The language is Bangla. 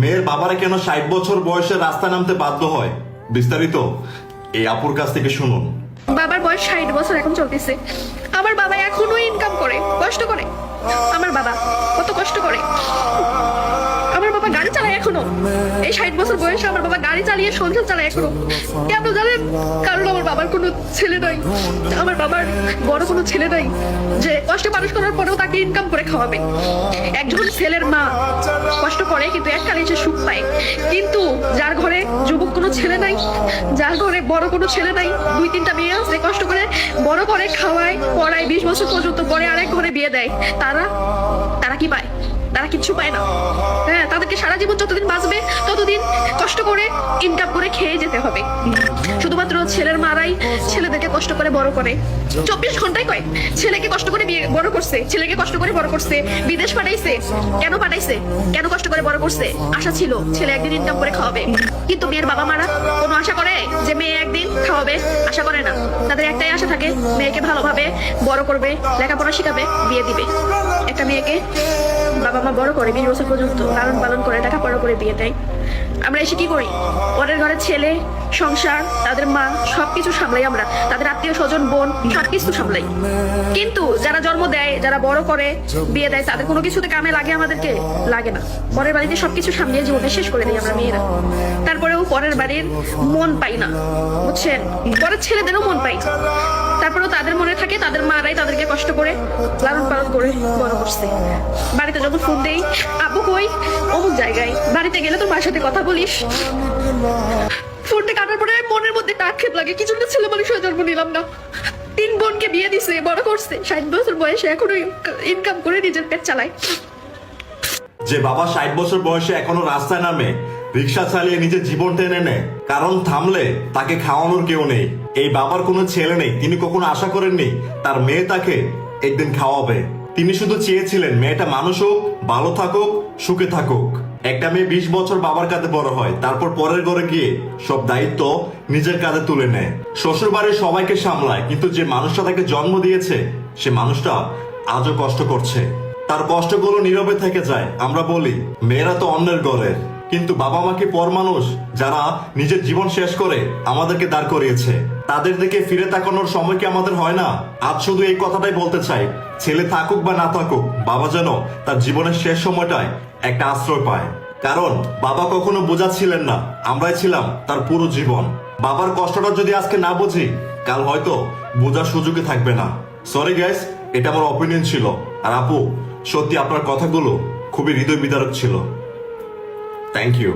মেয়ের বাবারা কেন 60 বছর বয়সে রাস্তায় নামতে বাধ্য হয়, বিস্তারিত এই আপুর কাছ থেকে শুনুন। বাবার বয়স 60 বছর এখন চলতেছে। আমার বাবা এখনো ইনকাম করে, কষ্ট করে। আমার বাবা কত কষ্ট করে। আমার বাবা গাড়ি চালায় এখনো। এই 60 বছর বয়সে আমার বাবা গাড়ি চালিয়ে সংসার চালায় এখনো। কেন জানেন? কারণ আমার বাবার কোনো ছেলে নাই। আমার বাবার বড় কোনো ছেলে নাই যে কষ্টে মানুষ করার পরেও তাকে ইনকাম করে খাওয়াবে। একজন ছেলের মা কষ্ট করে কিন্তু এককালে সে সুখ পায়। কিন্তু যার ঘরে যুবক কোনো ছেলে নাই, যার ঘরে বড় কোনো ছেলে নাই, 2-3টা মেয়ে আছে, কষ্ট করে বড় করে খাওয়ায়, পড়ায়, 20 বছর পর্যন্ত পরে আরেক ঘরে বিয়ে দেয়, তারা কি পায়? তারা কিচ্ছু পায় না। হ্যাঁ, তাদেরকে সারা জীবন যতদিন বাঁচবে ততদিন কষ্ট করে ইনকাম করে খেয়ে যেতে হবে। শুধুমাত্র ছেলের মারাই ছেলেদেরকে কষ্ট করে বড় করে। 24 ঘন্টায় কয় ছেলেকে কষ্ট করে বড় করছে, ছেলেকে কষ্ট করে বড় করছে, বিদেশ পাঠাইছে। কেন পাঠাইছে? কেন কষ্ট করে বড় করছে? আশা ছিল ছেলে একদিন ইনকাম করে খাওয়াবে। কিন্তু মেয়ের বাবা মারা কোনো আশা করে যে মেয়ে একদিন খাওয়াবে? আশা করে না। তাদের একটাই আশা থাকে, মেয়েকে ভালোভাবে বড় করবে, লেখাপড়া শিখাবে, বিয়ে দিবে। একটা মেয়েকে বাবা মা বড় করে 20 বছর পর্যন্ত লালন পালন করে লেখাপড়া করে বিয়ে দেয়। আমরা এসে কি করি? পরের ঘরের ছেলে, সংসার, তাদের মা সবকিছু সামলাই আমরা, তাদের আত্মীয় স্বজন, বোন সবকিছু সামলাই। কিন্তু যারা জন্ম দেয়, যারা বড় করে বিয়ে দেয়, তাদের কোনো কিছুতে কামে লাগে? আমাদেরকে লাগে না। পরের বাড়িতে সবকিছু সামলিয়ে জীবনে শেষ করে দিই আমরা মেয়েরা। তারপরেও পরের বাড়ির মন পাই না, বুঝছেন? পরের ছেলেদেরও মন পাই। তারপরেও তাদের মনে থাকে তাদের মারাই তাদেরকে কষ্ট করে লালন পালন করে বড় করছে। বাড়িতে যখন ফোন দেই, আব্বু কই? অমুক জায়গায়। বাড়িতে গেলে তোর মার সাথে কথা বলিস। ফোনটা কাটার পরে মনের মধ্যে আক্ষেপ লাগে, কিছু না ছেলে মানুষ হয়ে জন্ম নিলাম না। 3 বোনকে বিয়ে দিছে, বড় করছে, 60 বছর বয়সে এখনো ইনকাম করে নিজের পেট চালায়। যে বাবা 60 বছর বয়সে এখনো রাস্তায় নামে, রিক্সা চালিয়ে নিজের জীবন টেনে নেয়, কারণ থামলে তাকে খাওয়ানোর কেউ নেই। এই বাবার কোনো ছেলে নেই। তিনি কখনো আশা করেননি তার মেয়ে তাকে একদিন খাওয়াবে। তিনি শুধু চেয়েছিলেন মেয়েটা মানুষ হোক, ভালো থাকুক, সুখে থাকুক। একটা মেয়ে 20 বছর বাবার কাঁধে বড় হয়, তারপর পরের ঘরে গিয়ে সব দায়িত্ব নিজের কাঁধে তুলে নেয়। শ্বশুর বাড়ির সবাইকে সামলায়, কিন্তু যে মানুষটা তাকে জন্ম দিয়েছে সে মানুষটা আজও কষ্ট করছে। তার কষ্টগুলো নীরবে থেকে যায়। আমরা বলি মেয়েরা তো অন্যের ঘরের, কিন্তু বাবা মা কি পর মানুষ যারা নিজের জীবন শেষ করে আমাদেরকে দাঁড় করিয়েছে? তাদের দিকে ফিরে তাকানোর সময় কি আমাদের হয় না? আজ শুধু এই কথাটাই বলতে চাই, ছেলে থাকুক বা না থাকুক, বাবা যেন তার জীবনের শেষ সময়টায় একটা আশ্রয় পায়। কারণ বাবা কখনো বোঝাচ্ছিলেন না, আমরাই ছিলাম তার পুরো জীবন। বাবার কষ্টটা যদি আজকে না বুঝি, কাল হয়তো বোঝার সুযোগই থাকবে না। সরি গাইস, এটা আমার অপিনিয়ন ছিল। আর আপু, সত্যি আপনার কথাগুলো খুবই হৃদয় বিদারক ছিল। Thank you.